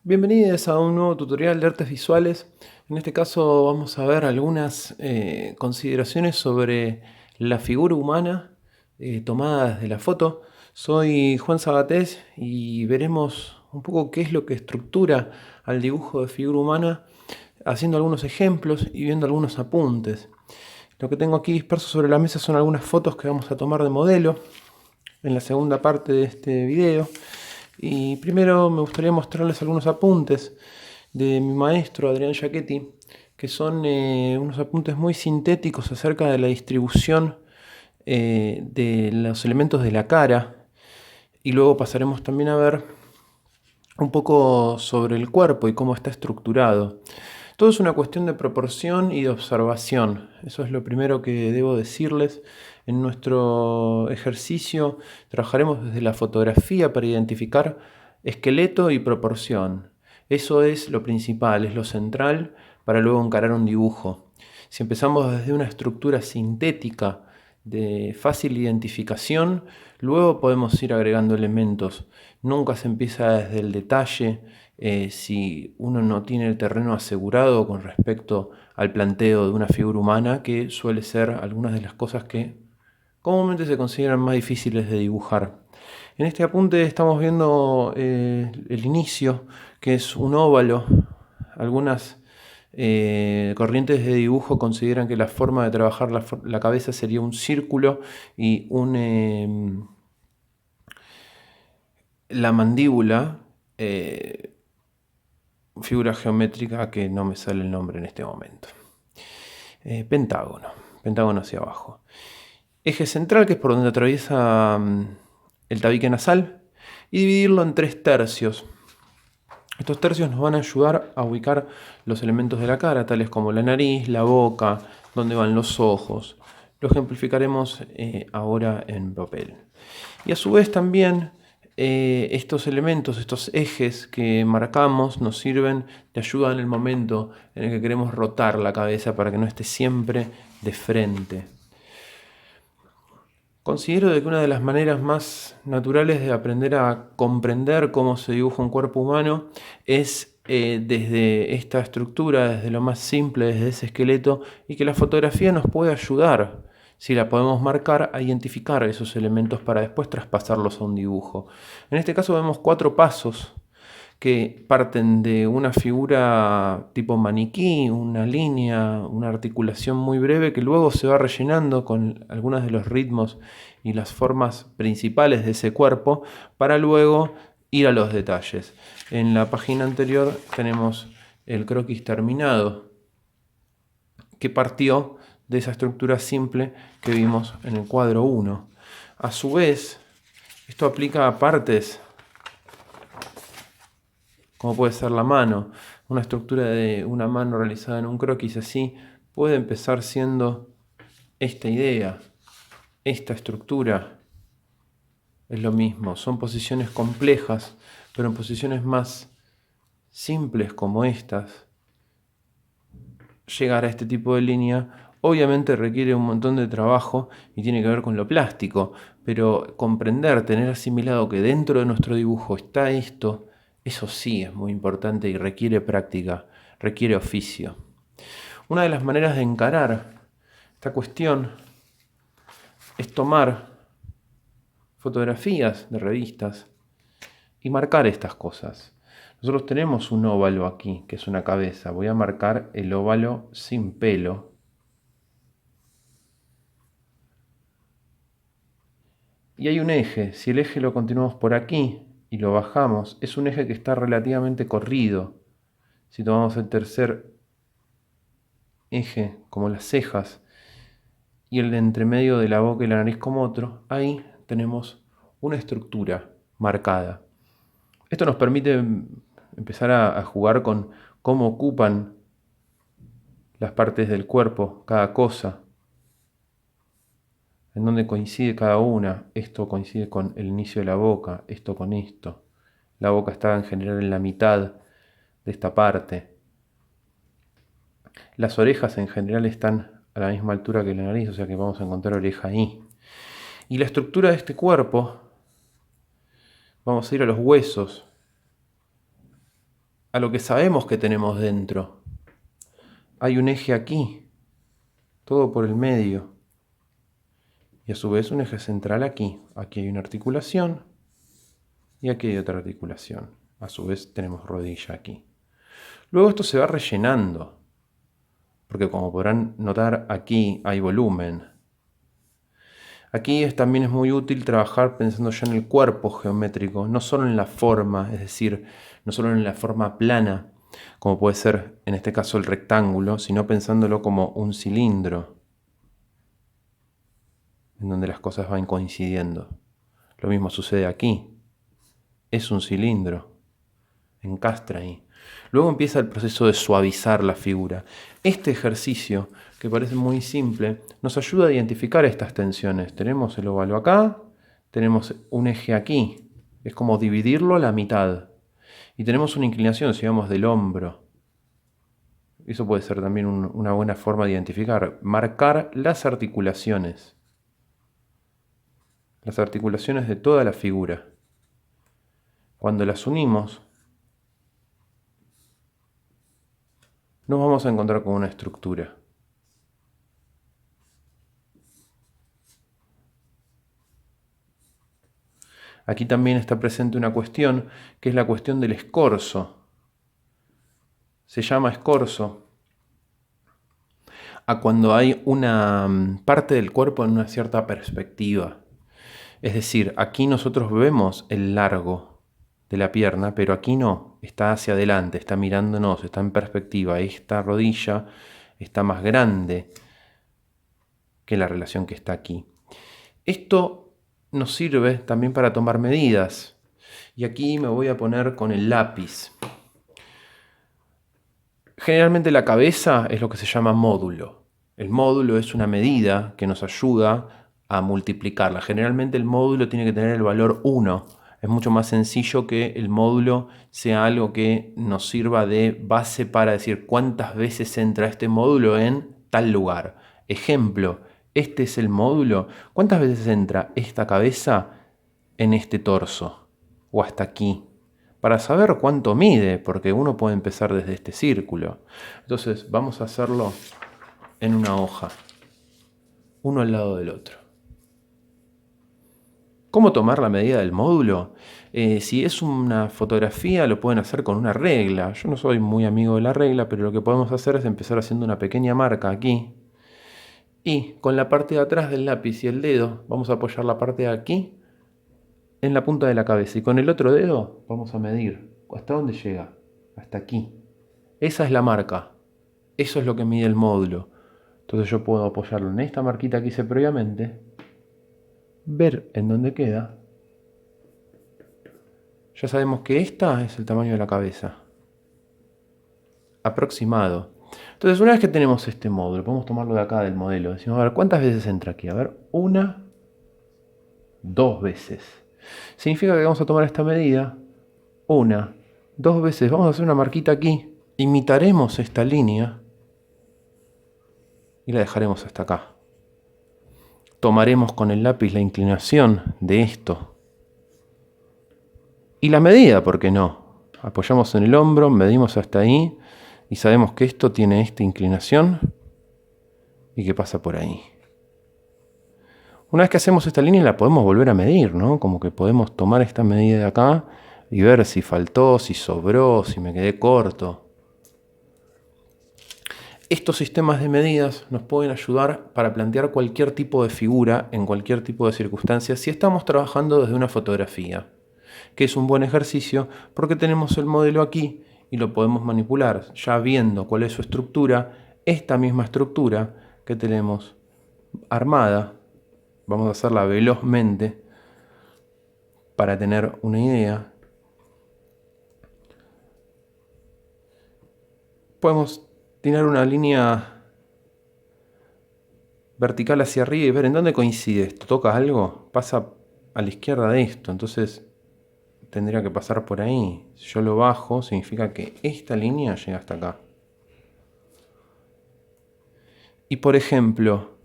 Bienvenidos a un nuevo tutorial de artes visuales. En este caso vamos a ver algunas consideraciones sobre la figura humana tomadas de la foto. Soy Juan Sabatés y veremos un poco qué es lo que estructura al dibujo de figura humana, haciendo algunos ejemplos y viendo algunos apuntes. Lo que tengo aquí disperso sobre la mesa son algunas fotos que vamos a tomar de modelo en la segunda parte de este video. Y primero me gustaría mostrarles algunos apuntes de mi maestro Adrián Giachetti, que son unos apuntes muy sintéticos acerca de la distribución de los elementos de la cara. Y luego pasaremos también a ver un poco sobre el cuerpo y cómo está estructurado. Todo es una cuestión de proporción y de observación. Eso es lo primero que debo decirles. En nuestro ejercicio trabajaremos desde la fotografía para identificar esqueleto y proporción. Eso es lo principal, es lo central para luego encarar un dibujo. Si empezamos desde una estructura sintética de fácil identificación, luego podemos ir agregando elementos. Nunca se empieza desde el detalle si uno no tiene el terreno asegurado con respecto al planteo de una figura humana, que suele ser algunas de las cosas que comúnmente se consideran más difíciles de dibujar. En este apunte estamos viendo el inicio, que es un óvalo. Algunas corrientes de dibujo consideran que la forma de trabajar la cabeza sería un círculo y la mandíbula, figura geométrica que no me sale el nombre en este momento. Pentágono hacia abajo. Eje central, que es por donde atraviesa el tabique nasal, y dividirlo en 3 tercios. Estos tercios nos van a ayudar a ubicar los elementos de la cara, tales como la nariz, la boca, dónde van los ojos. Lo ejemplificaremos ahora en papel. Y a su vez también estos elementos, estos ejes que marcamos nos sirven de ayuda en el momento en el que queremos rotar la cabeza para que no esté siempre de frente. Considero que una de las maneras más naturales de aprender a comprender cómo se dibuja un cuerpo humano es desde esta estructura, desde lo más simple, desde ese esqueleto, y que la fotografía nos puede ayudar, si la podemos marcar, a identificar esos elementos para después traspasarlos a un dibujo. En este caso vemos 4 pasos que parten de una figura tipo maniquí, una línea, una articulación muy breve que luego se va rellenando con algunos de los ritmos y las formas principales de ese cuerpo para luego ir a los detalles. En la página anterior tenemos el croquis terminado, que partió de esa estructura simple que vimos en el cuadro 1. A su vez, esto aplica a partes como puede ser la mano. Una estructura de una mano realizada en un croquis así puede empezar siendo esta idea, esta estructura. Es lo mismo, son posiciones complejas, pero en posiciones más simples como estas, llegar a este tipo de línea obviamente requiere un montón de trabajo y tiene que ver con lo plástico, pero comprender, tener asimilado que dentro de nuestro dibujo está esto, eso sí es muy importante y requiere práctica, requiere oficio. Una de las maneras de encarar esta cuestión es tomar fotografías de revistas y marcar estas cosas. Nosotros tenemos un óvalo aquí, que es una cabeza. Voy a marcar el óvalo sin pelo. Y hay un eje. Si el eje lo continuamos por aquí y lo bajamos, es un eje que está relativamente corrido. Si tomamos el tercer eje, como las cejas, y el de entre medio de la boca y la nariz como otro, ahí tenemos una estructura marcada. Esto nos permite empezar a jugar con cómo ocupan las partes del cuerpo cada cosa, en dónde coincide cada una. Esto coincide con el inicio de la boca, esto con esto. La boca está en general en la mitad de esta parte. Las orejas en general están a la misma altura que la nariz, o sea que vamos a encontrar oreja ahí. Y la estructura de este cuerpo, vamos a ir a los huesos. a lo que sabemos que tenemos dentro. Hay un eje aquí, todo por el medio. Y a su vez un eje central aquí. Aquí hay una articulación y aquí hay otra articulación. A su vez tenemos rodilla aquí. Luego esto se va rellenando, porque como podrán notar aquí hay volumen. Aquí también es muy útil trabajar pensando ya en el cuerpo geométrico, no solo en la forma, es decir, no solo en la forma plana, como puede ser en este caso el rectángulo, sino pensándolo como un cilindro, en donde las cosas van coincidiendo. Lo mismo sucede aquí. Es un cilindro, encastra ahí. Luego empieza el proceso de suavizar la figura. Este ejercicio, que parece muy simple, nos ayuda a identificar estas tensiones. Tenemos el óvalo acá, tenemos un eje aquí. Es como dividirlo a la mitad. Y tenemos una inclinación, si vamos del hombro. Eso puede ser también una buena forma de identificar. Marcar las articulaciones. Las articulaciones de toda la figura. Cuando las unimos, nos vamos a encontrar con una estructura. Aquí también está presente una cuestión, que es la cuestión del escorzo. Se llama escorzo a cuando hay una parte del cuerpo en una cierta perspectiva. Es decir, aquí nosotros vemos el largo de la pierna, pero aquí no, está hacia adelante, está mirándonos, está en perspectiva. Esta rodilla está más grande que la relación que está aquí. Esto nos sirve también para tomar medidas. Y aquí me voy a poner con el lápiz. Generalmente la cabeza es lo que se llama módulo. El módulo es una medida que nos ayuda a multiplicarla. Generalmente el módulo tiene que tener el valor 1. Es mucho más sencillo que el módulo sea algo que nos sirva de base para decir cuántas veces entra este módulo en tal lugar. Ejemplo, este es el módulo. ¿Cuántas veces entra esta cabeza en este torso? O hasta aquí. Para saber cuánto mide, porque uno puede empezar desde este círculo. Entonces vamos a hacerlo en una hoja, uno al lado del otro. ¿Cómo tomar la medida del módulo? Si es una fotografía lo pueden hacer con una regla. Yo no soy muy amigo de la regla, pero lo que podemos hacer es empezar haciendo una pequeña marca aquí. Y con la parte de atrás del lápiz y el dedo vamos a apoyar la parte de aquí en la punta de la cabeza. Y con el otro dedo vamos a medir. ¿Hasta dónde llega? Hasta aquí. Esa es la marca. Eso es lo que mide el módulo. Entonces yo puedo apoyarlo en esta marquita que hice previamente, ver en dónde queda. Ya sabemos que esta es el tamaño de la cabeza. Aproximado. Entonces una vez que tenemos este módulo, podemos tomarlo de acá del modelo. Decimos, a ver, ¿cuántas veces entra aquí? A ver, 1, 2 veces. Significa que vamos a tomar esta medida 1, 2 veces. Vamos a hacer una marquita aquí. Imitaremos esta línea y la dejaremos hasta acá. Tomaremos con el lápiz la inclinación de esto y la medida, ¿por qué no? Apoyamos en el hombro, medimos hasta ahí y sabemos que esto tiene esta inclinación y que pasa por ahí. Una vez que hacemos esta línea la podemos volver a medir, ¿no? Como que podemos tomar esta medida de acá y ver si faltó, si sobró, si me quedé corto. Estos sistemas de medidas nos pueden ayudar para plantear cualquier tipo de figura en cualquier tipo de circunstancia si estamos trabajando desde una fotografía, que es un buen ejercicio porque tenemos el modelo aquí y lo podemos manipular, ya viendo cuál es su estructura, esta misma estructura que tenemos armada, vamos a hacerla velozmente para tener una idea. Podemos tirar una línea vertical hacia arriba y ver en dónde coincide esto. ¿Toca algo? Pasa a la izquierda de esto, entonces tendría que pasar por ahí. Si yo lo bajo, significa que esta línea llega hasta acá. Y por ejemplo,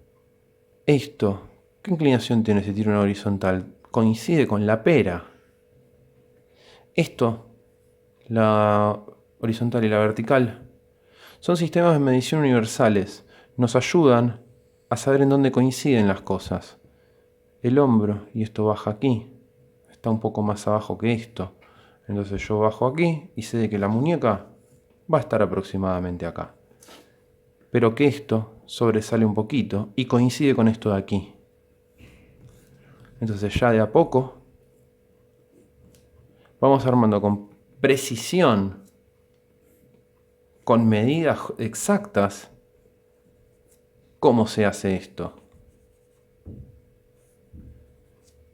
esto, ¿qué inclinación tiene si tiro una horizontal? Coincide con la pera. Esto, la horizontal y la vertical, son sistemas de medición universales. Nos ayudan a saber en dónde coinciden las cosas. El hombro, y esto baja aquí, está un poco más abajo que esto. Entonces yo bajo aquí y sé que la muñeca va a estar aproximadamente acá. Pero que esto sobresale un poquito y coincide con esto de aquí. Entonces ya de a poco vamos armando con precisión, con medidas exactas, cómo se hace esto.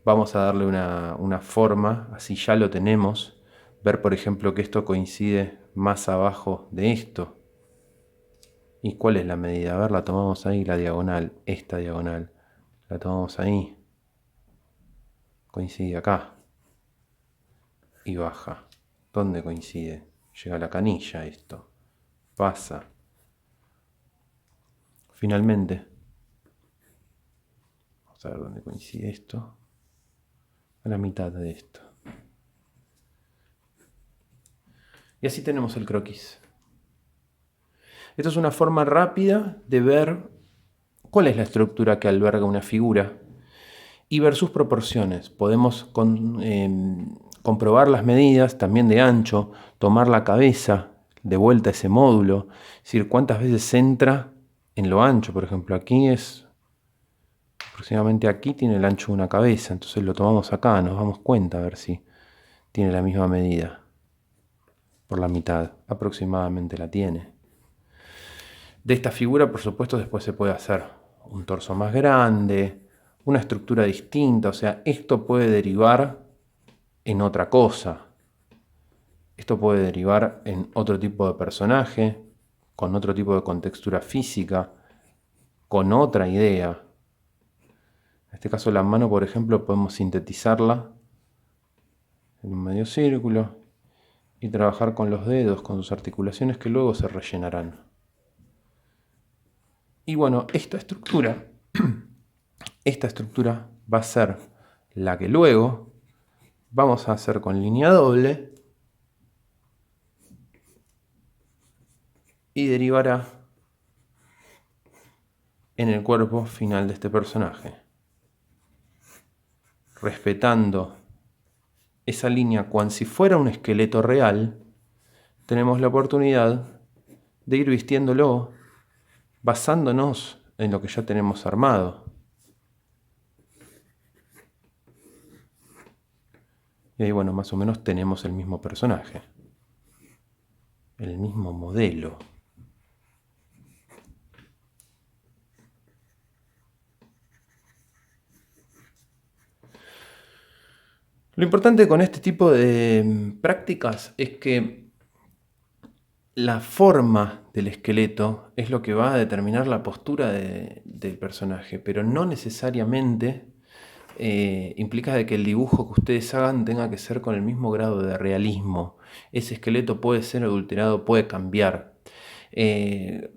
Vamos a darle una forma, así ya lo tenemos. Ver, por ejemplo, que esto coincide más abajo de esto. ¿Y cuál es la medida? A ver, la tomamos ahí, la diagonal, esta diagonal. La tomamos ahí. Coincide acá. Y baja. ¿Dónde coincide? Llega a la canilla esto. Pasa. Finalmente. Vamos a ver dónde coincide esto. A la mitad de esto. Y así tenemos el croquis. Esto es una forma rápida de ver cuál es la estructura que alberga una figura y ver sus proporciones. Podemos comprobar las medidas también de ancho, tomar la cabeza, de vuelta ese módulo, es decir, cuántas veces entra en lo ancho. Por ejemplo, aquí es aproximadamente aquí tiene el ancho de una cabeza, entonces lo tomamos acá, nos damos cuenta a ver si tiene la misma medida. Por la mitad, aproximadamente la tiene. De esta figura, por supuesto, después se puede hacer un torso más grande, una estructura distinta, o sea, esto puede derivar en otra cosa. Esto puede derivar en otro tipo de personaje, con otro tipo de contextura física, con otra idea. En este caso la mano, por ejemplo, podemos sintetizarla en un medio círculo y trabajar con los dedos, con sus articulaciones que luego se rellenarán. Y bueno, esta estructura va a ser la que luego vamos a hacer con línea doble y derivará en el cuerpo final de este personaje. Respetando esa línea cual si fuera un esqueleto real, tenemos la oportunidad de ir vistiéndolo basándonos en lo que ya tenemos armado. Y ahí, bueno, más o menos tenemos el mismo personaje, el mismo modelo. Lo importante con este tipo de prácticas es que la forma del esqueleto es lo que va a determinar la postura del personaje, pero no necesariamente implica de que el dibujo que ustedes hagan tenga que ser con el mismo grado de realismo. Ese esqueleto puede ser adulterado, puede cambiar.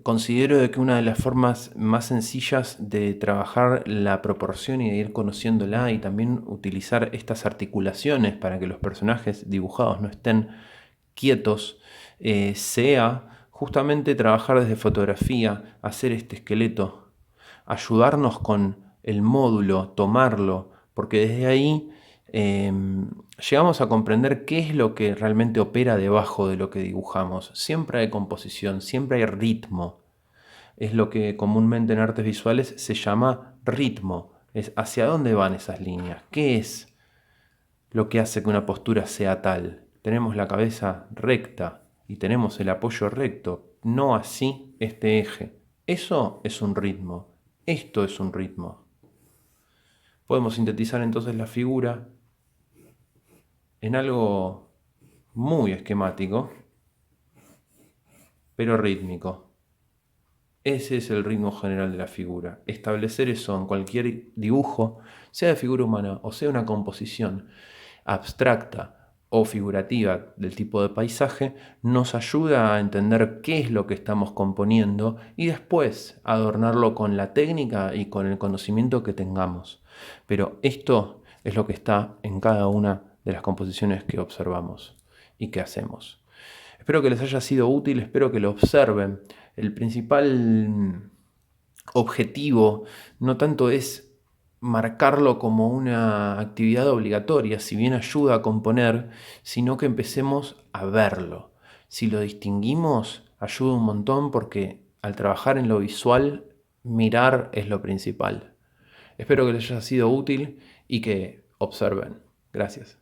Considero de que una de las formas más sencillas de trabajar la proporción y de ir conociéndola y también utilizar estas articulaciones para que los personajes dibujados no estén quietos, sea justamente trabajar desde fotografía, hacer este esqueleto, ayudarnos con el módulo, tomarlo, porque desde ahí llegamos a comprender qué es lo que realmente opera debajo de lo que dibujamos. Siempre hay composición, siempre hay ritmo. Es lo que comúnmente en artes visuales se llama ritmo. Es hacia dónde van esas líneas. ¿Qué es lo que hace que una postura sea tal? Tenemos la cabeza recta y tenemos el apoyo recto, no así este eje. Eso es un ritmo. Esto es un ritmo. Podemos sintetizar entonces la figura en algo muy esquemático, pero rítmico. Ese es el ritmo general de la figura. Establecer eso en cualquier dibujo, sea de figura humana o sea una composición abstracta o figurativa del tipo de paisaje, nos ayuda a entender qué es lo que estamos componiendo y después adornarlo con la técnica y con el conocimiento que tengamos. Pero esto es lo que está en cada una de las composiciones que observamos y que hacemos. Espero Espero que les haya sido útil, espero que lo observen. El principal objetivo no tanto es marcarlo como una actividad obligatoria, si bien ayuda a componer, sino que empecemos a verlo. Si lo distinguimos, ayuda un montón porque al trabajar en lo visual, mirar es lo principal. Espero que les haya sido útil y que observen. Gracias.